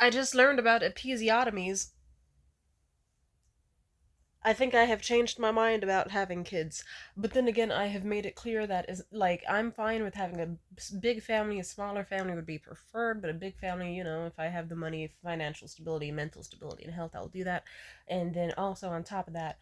I just learned about episiotomies. I think I have changed my mind about having kids, but then again, I have made it clear that is like I'm fine with having a big family. A smaller family would be preferred, but a big family, if I have the money, financial stability, mental stability, and health, I'll do that. And then also on top of that,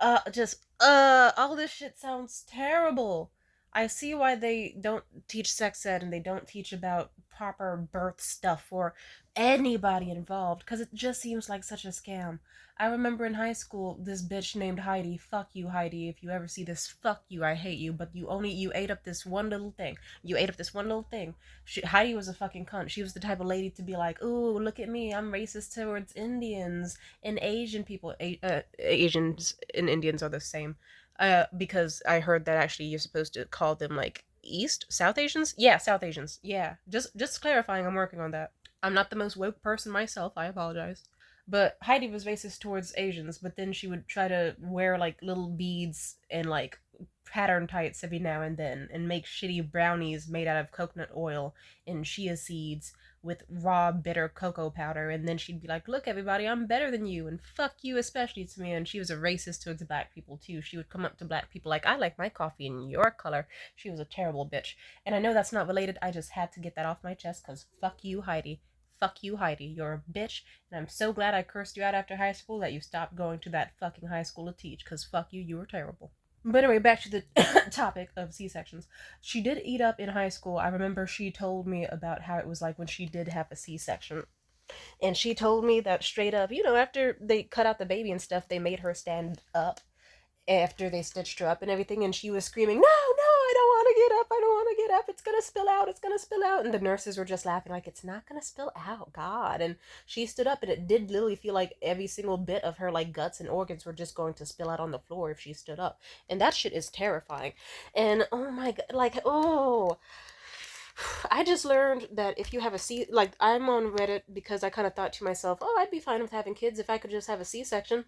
all this shit sounds terrible. I see why they don't teach sex ed and they don't teach about proper birth stuff for anybody involved because it just seems like such a scam. I remember in high school, this bitch named Heidi. Fuck you, Heidi. If you ever see this, fuck you. I hate you. But you ate up this one little thing. You ate up this one little thing. Heidi was a fucking cunt. She was the type of lady to be like, "Ooh, look at me. I'm racist towards Indians and Asian people. Asians and Indians are the same." Because I heard that actually you're supposed to call them like South Asians. Yeah, South Asians. Yeah, just clarifying. I'm working on that. I'm not the most woke person myself. I apologize. But Heidi was racist towards Asians, but then she would try to wear like little beads and like pattern tights every now and then and make shitty brownies made out of coconut oil and chia seeds with raw bitter cocoa powder, and then she'd be like, "Look everybody, I'm better than you and fuck you especially to me." And she was a racist towards black people too. She would come up to black people like, "I like my coffee in your color." She was a terrible bitch. And I know that's not related. I just had to get that off my chest cuz fuck you, Heidi. Fuck you, Heidi. You're a bitch, and I'm so glad I cursed you out after high school that you stopped going to that fucking high school to teach, because fuck you, you were terrible. But anyway, back to the topic of C-sections. She did eat up in high school. I remember she told me about how it was like when she did have a C-section. And she told me that straight up, after they cut out the baby and stuff, they made her stand up after they stitched her up and everything, and she was screaming, "No, no, I don't want to get up, I don't want to get up, it's gonna spill out, it's gonna spill out." And the nurses were just laughing like, "It's not gonna spill out, God." And she stood up, and it did literally feel like every single bit of her like guts and organs were just going to spill out on the floor if she stood up. And that shit is terrifying. And oh my God, like, oh, I just learned that if you have a C, like, I'm on Reddit because I kind of thought to myself, oh, I'd be fine with having kids if I could just have a C-section.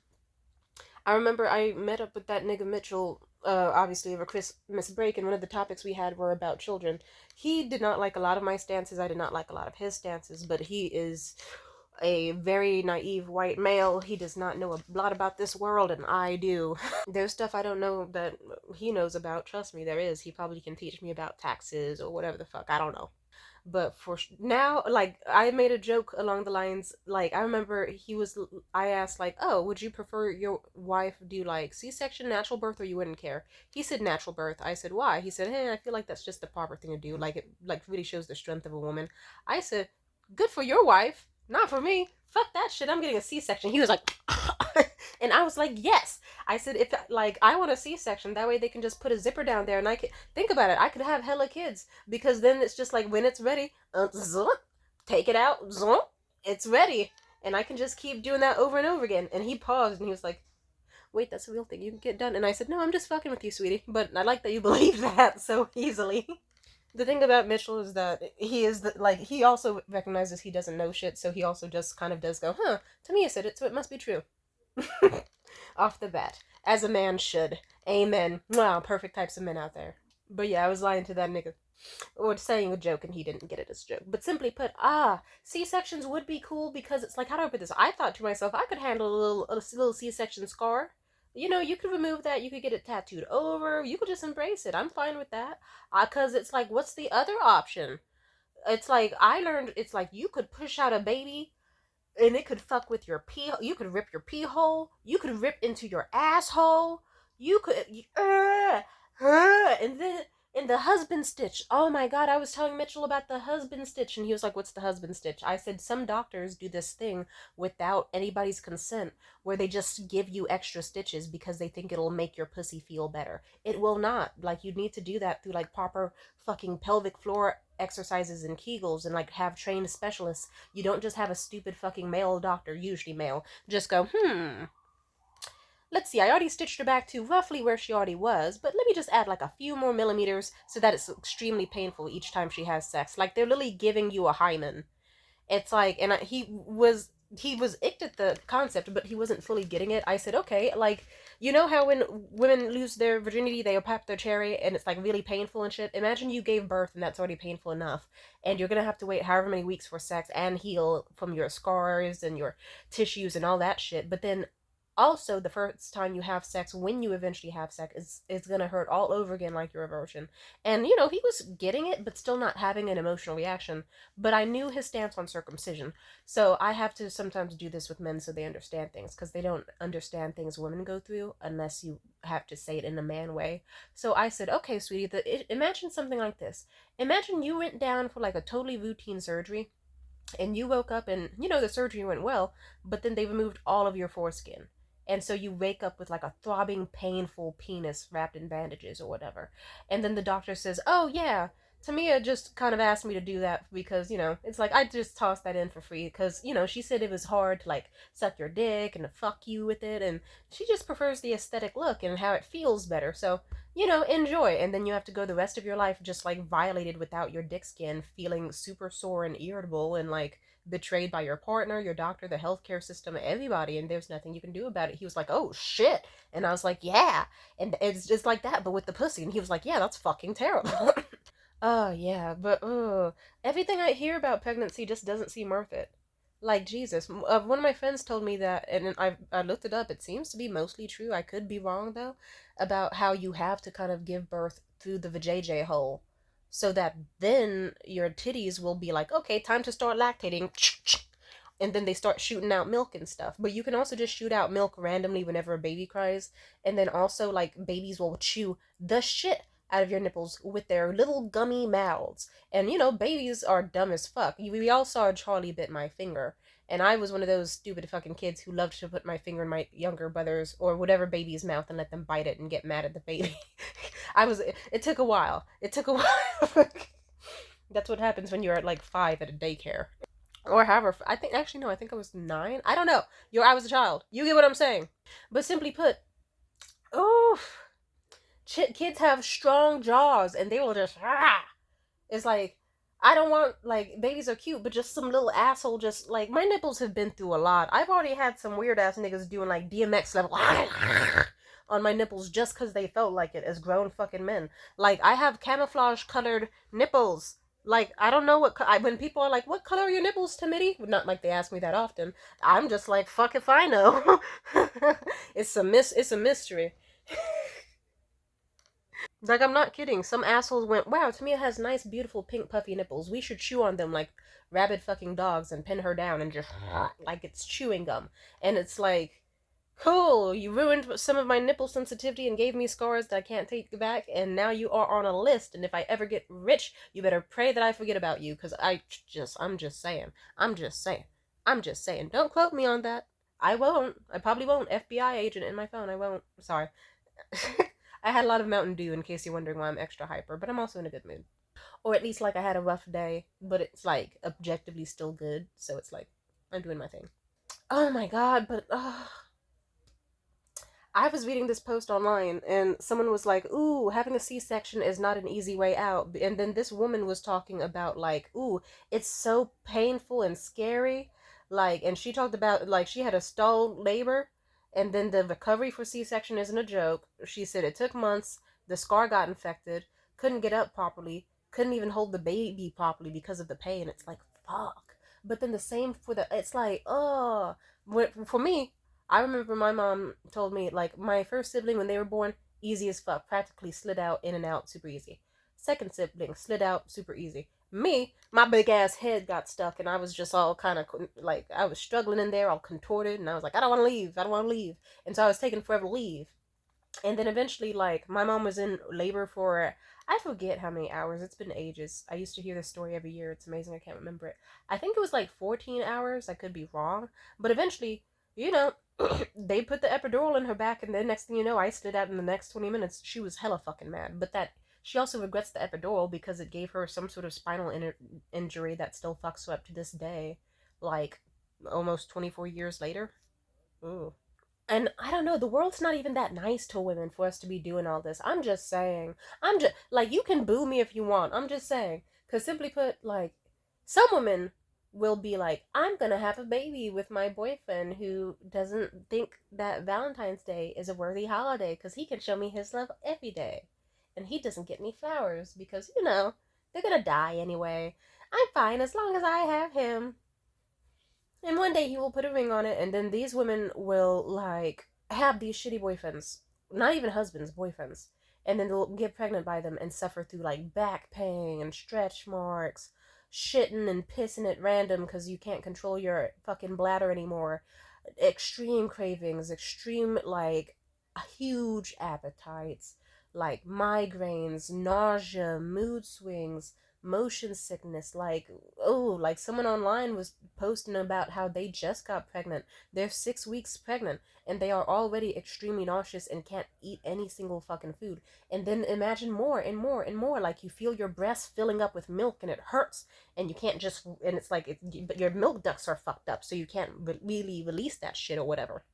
I remember I met up with that nigga Mitchell, obviously over Christmas break, and one of the topics we had were about children. He did not like a lot of my stances. I did not like a lot of his stances, but he is a very naive white male. He does not know a lot about this world, and I do. There's stuff I don't know that he knows about. Trust me, there is. He probably can teach me about taxes or whatever the fuck. I don't know. But for now, like, I made a joke along the lines, like, I remember I asked, like, "Oh, would you prefer your wife do, like, C-section, natural birth, or you wouldn't care?" He said natural birth. I said, "Why?" He said, "Hey, I feel like that's just the proper thing to do. Like, it, like, really shows the strength of a woman." I said, "Good for your wife. Not for me. Fuck that shit. I'm getting a C-section." He was like, and I was like, "Yes." I said, "If, like, I want a C-section, that way they can just put a zipper down there and I can think about it. I could have hella kids because then it's just like when it's ready, take it out, it's ready." And I can just keep doing that over and over again. And he paused and he was like, "Wait, that's a real thing. You can get done." And I said, "No, I'm just fucking with you, sweetie. But I like that you believe that so easily." The thing about Mitchell is that he also recognizes he doesn't know shit, so he also just kind of does go, "Huh, Tamia said it, so it must be true." Off the bat, as a man should. Amen. Wow, perfect types of men out there. But yeah, I was lying to that nigga. Or saying a joke and he didn't get it as a joke. But simply put, C-sections would be cool because it's like, how do I put this? I thought to myself, I could handle a little C-section scar. You could remove that, you could get it tattooed over, you could just embrace it. I'm fine with that. Because it's like, what's the other option? It's like, I learned, it's like, you could push out a baby and it could fuck with your pee. You could rip your pee hole. You could rip into your asshole. You could, and then in the husband stitch. Oh my God! I was telling Mitchell about the husband stitch, and he was like, "What's the husband stitch?" I said, "Some doctors do this thing without anybody's consent, where they just give you extra stitches because they think it'll make your pussy feel better. It will not. Like, you need to do that through like proper fucking pelvic floor exercises and Kegels and like have trained specialists. You don't just have a stupid fucking male doctor, usually male, just go, let's see, I already stitched her back to roughly where she already was, but let me just add like a few more millimeters so that it's extremely painful each time she has sex." Like, they're literally giving you a hymen. It's like, and he was he was icked at the concept, but he wasn't fully getting it. I said, okay, like, you know how when women lose their virginity, they pop their cherry and it's like really painful and shit? Imagine you gave birth and that's already painful enough, and you're gonna have to wait however many weeks for sex and heal from your scars and your tissues and all that shit. But then also, the first time you have sex, when you eventually have sex, is gonna hurt all over again, like your aversion. And he was getting it, but still not having an emotional reaction. But I knew his stance on circumcision, so I have to sometimes do this with men so they understand things, because they don't understand things women go through unless you have to say it in a man way. So I said, okay, sweetie, imagine something like this. Imagine you went down for like a totally routine surgery, and you woke up and the surgery went well, but then they removed all of your foreskin, and so you wake up with like a throbbing painful penis wrapped in bandages or whatever. And then the doctor says, oh yeah, Tamia just kind of asked me to do that because it's like I just tossed that in for free because she said it was hard to like suck your dick and to fuck you with it, and she just prefers the aesthetic look and how it feels better. So enjoy. And then you have to go the rest of your life just like violated without your dick skin, feeling super sore and irritable and like betrayed by your partner, your doctor, the healthcare system, everybody, and there's nothing you can do about it. He was like, oh shit. And I was like, yeah. And it's just like that, but with the pussy. And he was like, yeah, that's fucking terrible. Oh, yeah, but everything I hear about pregnancy just doesn't seem worth it. Like, Jesus. One of my friends told me that, and I looked it up. It seems to be mostly true. I could be wrong, though, about how you have to kind of give birth through the vajayjay hole so that then your titties will be like, okay, time to start lactating. And then they start shooting out milk and stuff. But you can also just shoot out milk randomly whenever a baby cries. And then also, like, babies will chew the shit out of your nipples with their little gummy mouths. And babies are dumb as fuck. We all saw Charlie bit my finger. And I was one of those stupid fucking kids who loved to put my finger in my younger brother's or whatever baby's mouth and let them bite it and get mad at the baby. It took a while. It took a while. That's what happens when you're at like 5 at a daycare. Or however, I think, actually, no, I think I was 9. I don't know. I was a child. You get what I'm saying. But simply put, oof. Kids have strong jaws and they will just it's like I don't want, like, babies are cute, but just some little asshole just like my nipples have been through a lot. I've already had some weird ass niggas doing like DMX level on my nipples just because they felt like it as grown fucking men. Like, I have camouflage colored nipples. Like, I don't know when people are like, what color are your nipples, Timothy? Not like they ask me that often. I'm just like, fuck if I know. It's a mystery. Like, I'm not kidding. Some assholes went, wow, Tamia has nice, beautiful, pink, puffy nipples. We should chew on them like rabid fucking dogs and pin her down and just like it's chewing gum. And it's like, cool, you ruined some of my nipple sensitivity and gave me scars that I can't take back, and now you are on a list. And if I ever get rich, you better pray that I forget about you, because I'm just saying. I'm just saying. I'm just saying. Don't quote me on that. I won't. I probably won't. FBI agent in my phone. I won't. Sorry. I had a lot of Mountain Dew, in case you're wondering why I'm extra hyper, but I'm also in a good mood. Or at least, like, I had a rough day, but it's, like, objectively still good, so it's like, I'm doing my thing. Oh my god, but, I was reading this post online, and someone was like, ooh, having a C-section is not an easy way out. And then this woman was talking about, like, ooh, it's so painful and scary. Like, and she talked about, like, she had a stalled labor, and then the recovery for C-section isn't a joke. She said it took months, the scar got infected, couldn't get up properly, couldn't even hold the baby properly because of the pain. It's like, fuck. But then the same for it's like, oh, for me, I remember my mom told me, like, my first sibling, when they were born, easy as fuck, practically slid out, in and out, super easy. Second sibling, slid out, super easy. Me, my big ass head got stuck, and I was just all kind of, like, I was struggling in there, all contorted, and I was like, I don't want to leave, I don't want to leave. And so I was taking forever to leave. And then eventually, like, my mom was in labor for, I forget how many hours. It's been ages. I used to hear this story every year. It's amazing. I can't remember it. I think it was like 14 hours. I could be wrong. But eventually, they put the epidural in her back, and then next thing you know, I slid out in the next 20 minutes. She was hella fucking mad. But that, she also regrets the epidural because it gave her some sort of spinal injury that still fucks her up to this day. Like, almost 24 years later. Ooh. And I don't know, the world's not even that nice to women for us to be doing all this. I'm just saying. I'm just, like, you can boo me if you want. I'm just saying. Because simply put, like, some women will be like, I'm gonna have a baby with my boyfriend who doesn't think that Valentine's Day is a worthy holiday because he can show me his love every day. And he doesn't get me flowers because, they're gonna die anyway. I'm fine as long as I have him. And one day he will put a ring on it, and then these women will, like, have these shitty boyfriends. Not even husbands, boyfriends. And then they'll get pregnant by them and suffer through, like, back pain and stretch marks, shitting and pissing at random because you can't control your fucking bladder anymore, extreme cravings, extreme, like, huge appetites, like migraines, nausea, mood swings, motion sickness. Like, oh, like someone online was posting about how they just got pregnant. They're 6 weeks pregnant and they are already extremely nauseous and can't eat any single fucking food. And then imagine more and more and more. Like, you feel your breast filling up with milk and it hurts, and you can't just, and it's like, but your milk ducts are fucked up, so you can't really release that shit or whatever.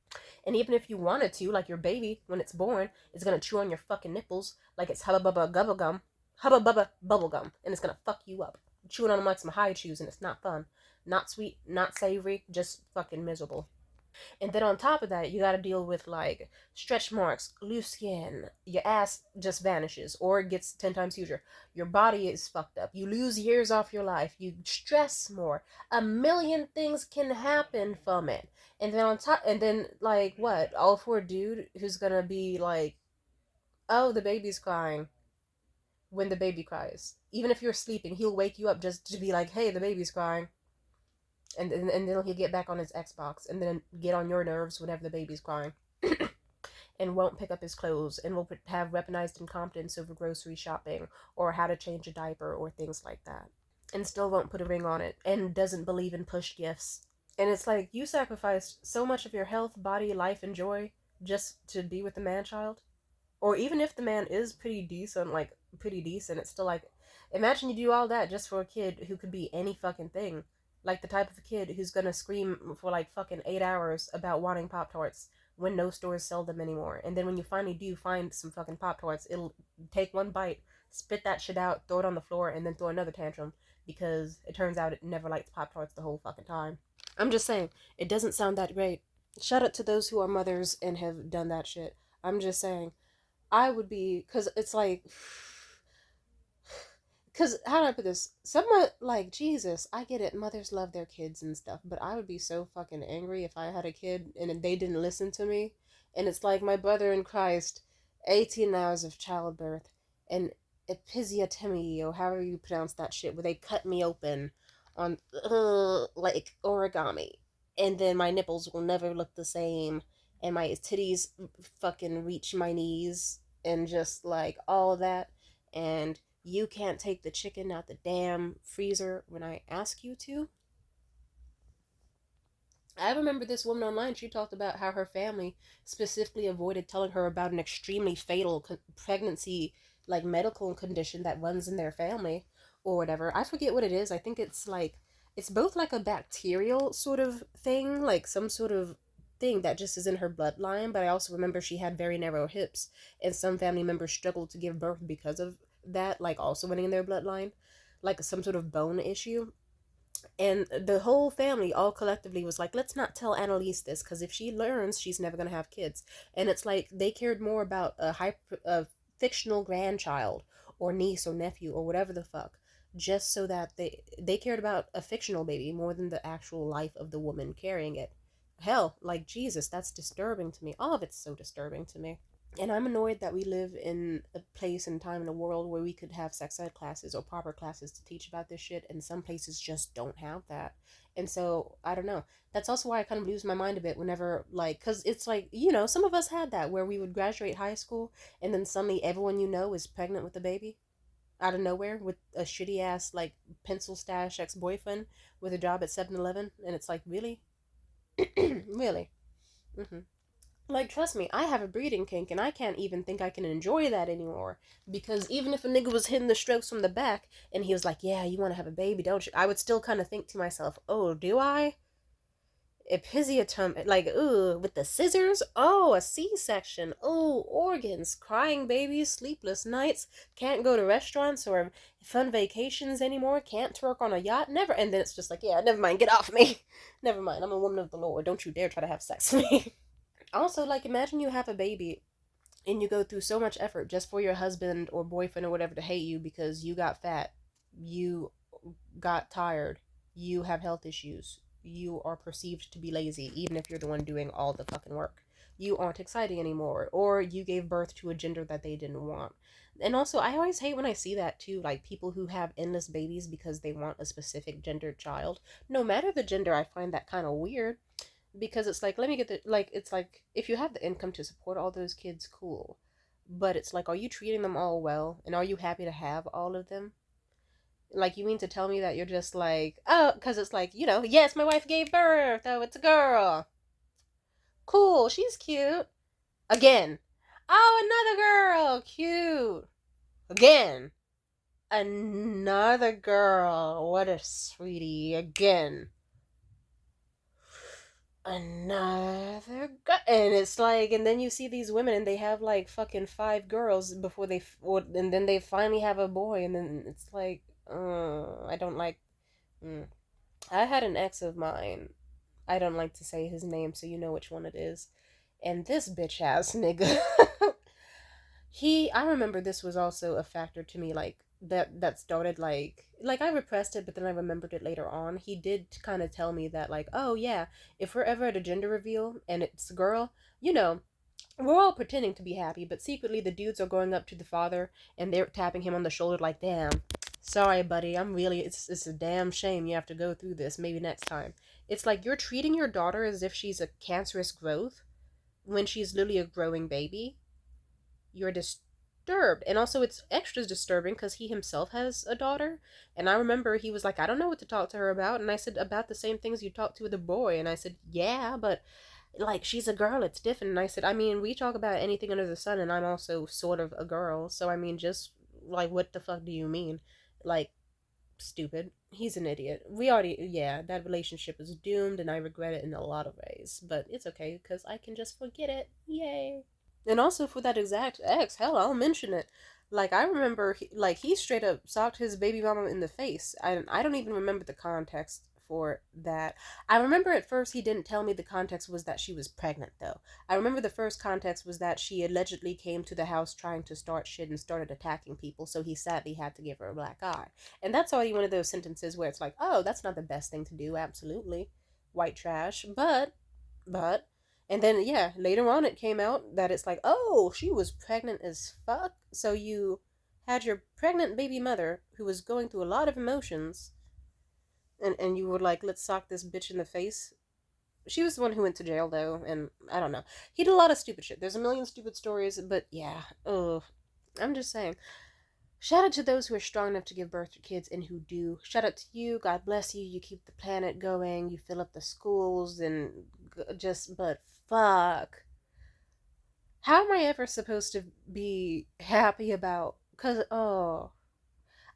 And even if you wanted to, like, your baby, when it's born, is gonna chew on your fucking nipples like it's hubba bubba gubba gum, hubba bubba bubble gum, and it's gonna fuck you up. Chewing on them like some high chews, and it's not fun. Not sweet, not savory, just fucking miserable. And then on top of that, you gotta deal with, like, stretch marks, loose skin, your ass just vanishes or it gets 10 times huger. Your body is fucked up. You lose years off your life. You stress more. A million things can happen from it. And then on top, and then, like, what? All for a dude who's gonna be like, oh, the baby's crying when the baby cries. Even if you're sleeping, he'll wake you up just to be like, hey, the baby's crying. And then he'll get back on his Xbox and then get on your nerves whenever the baby's crying. And won't pick up his clothes and will have weaponized incompetence over grocery shopping or how to change a diaper or things like that. And still won't put a ring on it and doesn't believe in push gifts. And it's like, you sacrificed so much of your health, body, life, and joy just to be with the man child. Or even if the man is pretty decent, like, pretty decent, it's still like, imagine you do all that just for a kid who could be any fucking thing. Like the type of a kid who's gonna scream for like fucking 8 hours about wanting Pop Tarts when no stores sell them anymore. And then when you finally do find some fucking Pop Tarts, it'll take one bite, spit that shit out, throw it on the floor, and then throw another tantrum because it turns out it never liked Pop Tarts the whole fucking time. I'm just saying, it doesn't sound that great. Shout out to those who are mothers and have done that shit. I'm just saying, I would be, because it's like, because how do I put this? Somewhat like, Jesus, I get it. Mothers love their kids and stuff, but I would be so fucking angry if I had a kid and they didn't listen to me. And it's like my brother in Christ, 18 hours of childbirth and episiotomy, or however you pronounce that shit, where they cut me open on, like origami. And then my nipples will never look the same. And my titties fucking reach my knees and just like all of that. And you can't take the chicken out the damn freezer when I ask you to. I remember this woman online, she talked about how her family specifically avoided telling her about an extremely fatal pregnancy, like medical condition that runs in their family or whatever. I forget what it is. I think it's like, it's both like a bacterial sort of thing, like some sort of thing that just is in her bloodline, but I also remember she had very narrow hips, and some family members struggled to give birth because of that, like also running in their bloodline, like some sort of bone issue. And the whole family all collectively was like, let's not tell Annalise this because if she learns, she's never going to have kids. And it's like they cared more about a fictional grandchild or niece or nephew or whatever the fuck, just so that they cared about a fictional baby more than the actual life of the woman carrying it. Hell, like, Jesus, that's disturbing to me. All of it's so disturbing to me. And I'm annoyed that we live in a place and time in a world where we could have sex ed classes or proper classes to teach about this shit, and some places just don't have that. And so, I don't know. That's also why I kind of lose my mind a bit whenever, like, because it's like, some of us had that where we would graduate high school, and then suddenly everyone you know is pregnant with a baby out of nowhere with a shitty ass, like, pencil stash ex boyfriend with a job at 7-Eleven, and it's like, really? Really? Mm-hmm. Like, trust me, I have a breeding kink, and I can't even think I can enjoy that anymore. Because even if a nigga was hitting the strokes from the back, and he was like, yeah, you want to have a baby, don't you? I would still kind of think to myself, oh, do I? episiotomy, like, ooh, with the scissors. Oh, a C-section. Oh, organs, crying babies, sleepless nights, can't go to restaurants or fun vacations anymore, can't twerk on a yacht, never. And then it's just like, yeah, never mind, get off me. Never mind, I'm a woman of the Lord. Don't you dare try to have sex with me. Also, like, imagine you have a baby and you go through so much effort just for your husband or boyfriend or whatever to hate you because you got fat, you got tired, you have health issues, you are perceived to be lazy, even if you're the one doing all the fucking work. You aren't exciting anymore, or you gave birth to a gender that they didn't want. And also, I always hate when I see that too, like people who have endless babies because they want a specific gendered child. No matter the gender, I find that kind of weird because it's like, let me get the, like, it's like, if you have the income to support all those kids, cool. But it's like, are you treating them all well? And are you happy to have all of them? Like, you mean to tell me that you're just like, oh, because it's like, yes, my wife gave birth. Oh, it's a girl. Cool, she's cute. Again. Oh, another girl. Cute. Again. Another girl. What a sweetie. Again. Another guy. And it's like, and then you see these women and they have like fucking five girls before and then they finally have a boy. And then it's like, I don't like. Mm. I had an ex of mine. I don't like to say his name, so you know which one it is. And this bitch ass nigga, I remember this was also a factor to me, like that started like I repressed it, but then I remembered it later on. He did kind of tell me that like, oh yeah, if we're ever at a gender reveal and it's a girl, you know, we're all pretending to be happy, but secretly the dudes are going up to the father and they're tapping him on the shoulder like, damn, sorry, buddy, it's a damn shame you have to go through this. Maybe next time. It's like you're treating your daughter as if she's a cancerous growth when she's literally a growing baby. You're disturbed. And also, it's extra disturbing because he himself has a daughter. And I remember he was like, I don't know what to talk to her about. And I said, about the same things you talk to with a boy. And I said, yeah, but like she's a girl, it's different. And I said, I mean, we talk about anything under the sun, and I'm also sort of a girl, so I mean, just like, what the fuck do you mean? Like, stupid. He's an idiot. We already, yeah, that relationship is doomed, and I regret it in a lot of ways, but it's okay because I can just forget it. Yay. And also for that exact ex, hell, I'll mention it. Like, I remember, he straight up socked his baby mama in the face. I don't even remember the context for that. I remember at first he didn't tell me the context was that she was pregnant, though. I remember the first context was that she allegedly came to the house trying to start shit and started attacking people, so he sadly had to give her a black eye. And that's already one of those sentences where it's like, oh, that's not the best thing to do, absolutely. White trash. But and then yeah, later on it came out that it's like, oh, she was pregnant as fuck. So you had your pregnant baby mother who was going through a lot of emotions, and you were like, let's sock this bitch in the face. She was the one who went to jail though, and I don't know. He did a lot of stupid shit. There's a million stupid stories, but yeah, ugh. I'm just saying. Shout out to those who are strong enough to give birth to kids and who do. Shout out to you. God bless you. You keep the planet going. You fill up the schools and just, but fuck. How am I ever supposed to be happy about? Because, oh,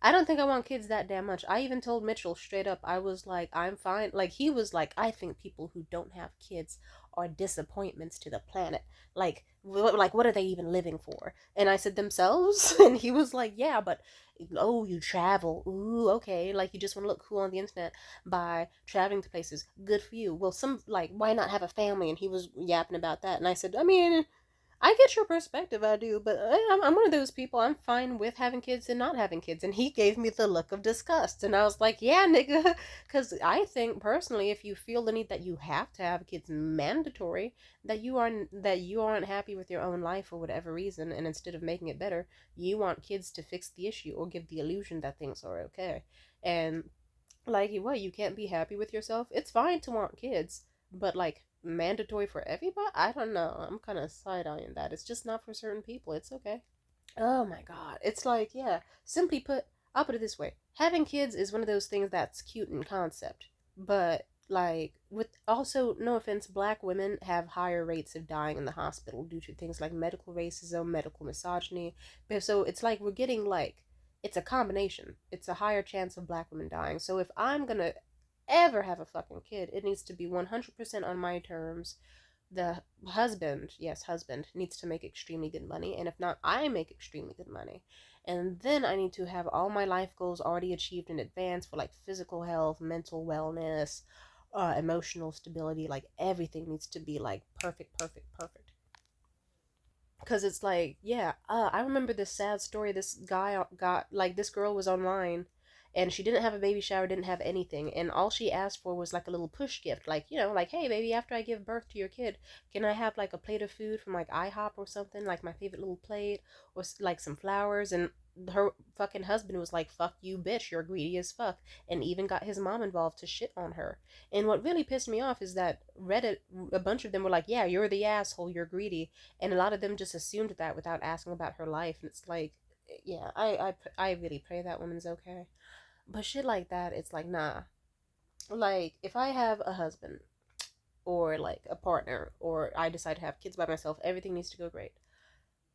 I don't think I want kids that damn much. I even told Mitchell straight up, I was like, I'm fine. Like, he was like, I think people who don't have kids are disappointments to the planet. Like, what are they even living for? And I said, themselves? And he was like, yeah, but, oh, you travel. Ooh, okay. Like, you just want to look cool on the internet by traveling to places. Good for you. Well, like, why not have a family? And he was yapping about that. And I said, I mean, I get your perspective, I do, but I'm one of those people. I'm fine with having kids and not having kids. And he gave me the look of disgust, and I was like, "Yeah, nigga," because I think personally, if you feel the need that you have to have kids mandatory, that you aren't happy with your own life for whatever reason, and instead of making it better, you want kids to fix the issue or give the illusion that things are okay. And like, what, you can't be happy with yourself? It's fine to want kids, but like mandatory for everybody? I don't know. I'm kind of side eyeing that. It's just not for certain people. It's okay. Oh my god. It's like, yeah, simply put, I'll put it this way. Having kids is one of those things that's cute in concept, but like, with also, no offense, black women have higher rates of dying in the hospital due to things like medical racism, medical misogyny. But so it's like we're getting like, it's a combination. It's a higher chance of black women dying. So if I'm gonna ever have a fucking kid, it needs to be 100% on my terms. The husband, yes, husband, needs to make extremely good money. And if not, I make extremely good money. And then I need to have all my life goals already achieved in advance for like physical health, mental wellness, emotional stability. Like everything needs to be like perfect, perfect, perfect. Because it's like, yeah, I remember this sad story. This guy got, like, this girl was online and she didn't have a baby shower, didn't have anything. And all she asked for was like a little push gift. Like, like, hey, baby, after I give birth to your kid, can I have like a plate of food from like IHOP or something? Like my favorite little plate or like some flowers. And her fucking husband was like, fuck you, bitch, you're greedy as fuck. And even got his mom involved to shit on her. And what really pissed me off is that Reddit, a bunch of them were like, yeah, you're the asshole, you're greedy, and a lot of them just assumed that without asking about her life. And it's like, yeah, I really pray that woman's okay. But shit like that, it's like, nah. Like, if I have a husband or like a partner or I decide to have kids by myself, everything needs to go great.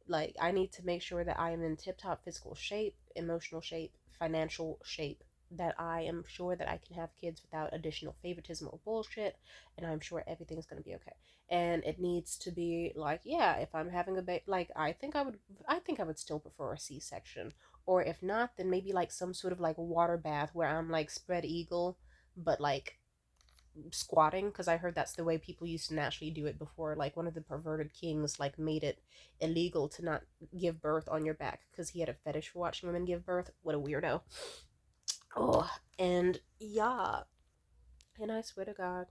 Like, I need to make sure that I am in tip top physical shape, emotional shape, financial shape, that I am sure that I can have kids without additional favoritism or bullshit, and I'm sure everything's gonna be okay. And it needs to be like, yeah, if I'm having a baby, like, I think I would still prefer a C-section, or if not, then maybe like some sort of like water bath where I'm like spread eagle, but like squatting, because I heard that's the way people used to naturally do it before. Like one of the perverted kings like made it illegal to not give birth on your back because he had a fetish for watching women give birth. What a weirdo. Oh, and yeah, and I swear to God.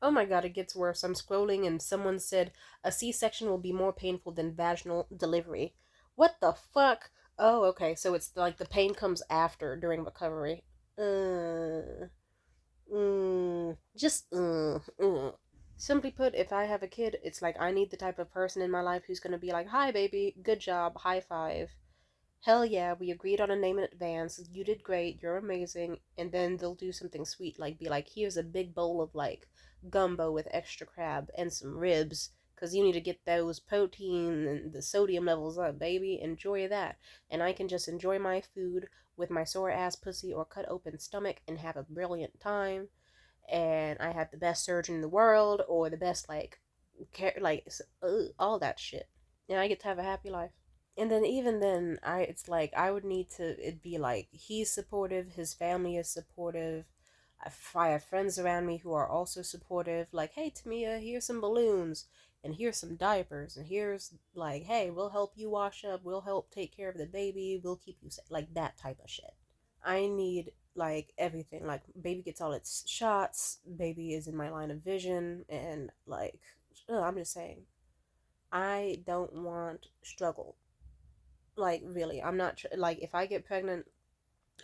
Oh my God, it gets worse. I'm scrolling and someone said a C-section will be more painful than vaginal delivery. What the fuck? Oh, okay. So it's like the pain comes after during recovery. Uh, Simply put, if I have a kid, it's like I need the type of person in my life who's gonna be like, "Hi, baby, good job, high five. Hell yeah, we agreed on a name in advance. You did great. You're amazing." And then they'll do something sweet, like be like, "Here's a big bowl of like gumbo with extra crab and some ribs, because you need to get those protein and the sodium levels up, baby. Enjoy that." And I can just enjoy my food with my sore ass pussy or cut open stomach and have a brilliant time. And I have the best surgeon in the world or the best, like, care, like, all that shit. And I get to have a happy life. And then even then, it's like I would need to it be like he's supportive, his family is supportive. I have friends around me who are also supportive. Like, hey Tamia, here's some balloons, and here's some diapers, and here's like, hey, we'll help you wash up, we'll help take care of the baby, we'll keep you safe, like that type of shit. I need like everything. Like, baby gets all its shots, baby is in my line of vision, and like, I'm just saying, I don't want struggle. Like, really, I'm not like, if I get pregnant,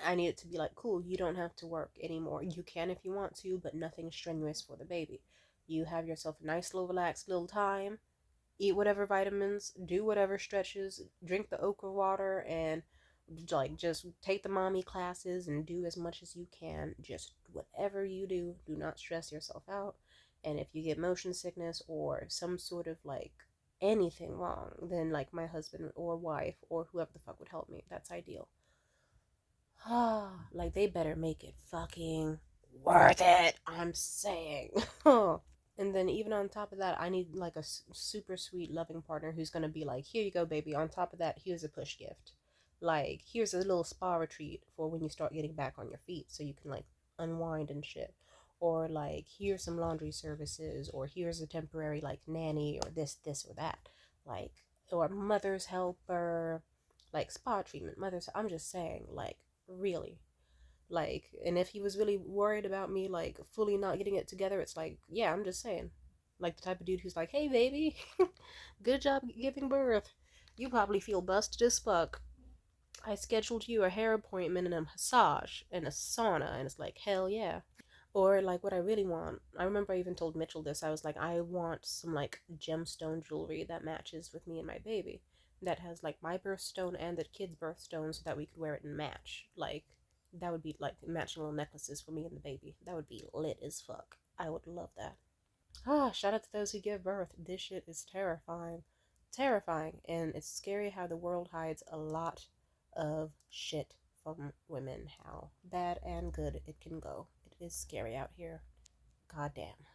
I need it to be like, cool, you don't have to work anymore. You can if you want to, but nothing strenuous for the baby. You have yourself a nice little relaxed little time, eat whatever vitamins, do whatever stretches, drink the okra water, and like just take the mommy classes and do as much as you can. Just whatever you do, do not stress yourself out. And if you get motion sickness or some sort of like anything wrong, then like my husband or wife or whoever the fuck would help me. That's ideal. Like, they better make it fucking worth it. I'm saying. And then even on top of that, I need like a super sweet, loving partner who's gonna be like, here you go, baby. On top of that, here's a push gift. Like, here's a little spa retreat for when you start getting back on your feet, so you can like unwind and shit. Or like, here's some laundry services, or here's a temporary like nanny, or this, or that. Like, or mother's helper, like spa treatment, mother's. I'm just saying, like, really. Like, and if he was really worried about me, like, fully not getting it together, it's like, yeah, I'm just saying. Like, the type of dude who's like, hey, baby, good job giving birth. You probably feel busted as fuck. I scheduled you a hair appointment and a massage and a sauna, and it's like, hell yeah. Or, like, what I really want, I remember I even told Mitchell this. I was like, I want some, like, gemstone jewelry that matches with me and my baby. That has, like, my birthstone and the kid's birthstone so that we could wear it and match. Like, that would be, like, matching little necklaces for me and the baby. That would be lit as fuck. I would love that. Shout out to those who give birth. This shit is terrifying. Terrifying. And it's scary how the world hides a lot of shit from women. How bad and good it can go. It is scary out here. God damn.